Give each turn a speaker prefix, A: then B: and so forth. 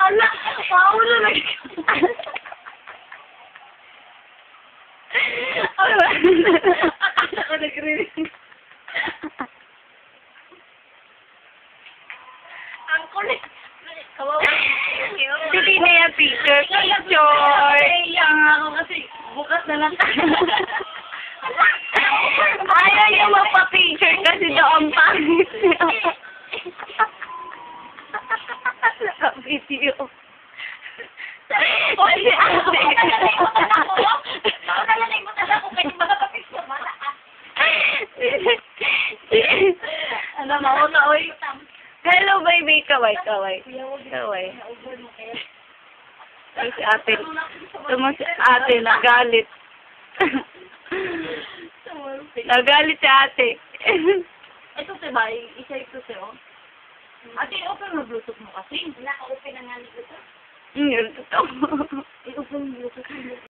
A: Ala! Paulo na. Akala ko nag-ring. Ang kulit. Kawawa.
B: Hindi na yan, picture.
A: Naiyak ako kasi bukas na lang.
B: Ayaw niya magpa-picture kasi doon pangit niya. Naka-video.
A: O, si ate. Nakalagay mo talaga kung pwede makapapicture mo. Ano, mauna, oy.
B: Hello, baby. Kaway. Ay, si ate. Si ate, nagalit. Nagalit si ate.
A: Ito diba, isa ito sa'yo. Ate, open mo Bluetooth mo kasi. Naka-open na nga ni Bluetooth.
B: Yun, totoo.
A: I-open mo Bluetooth mo.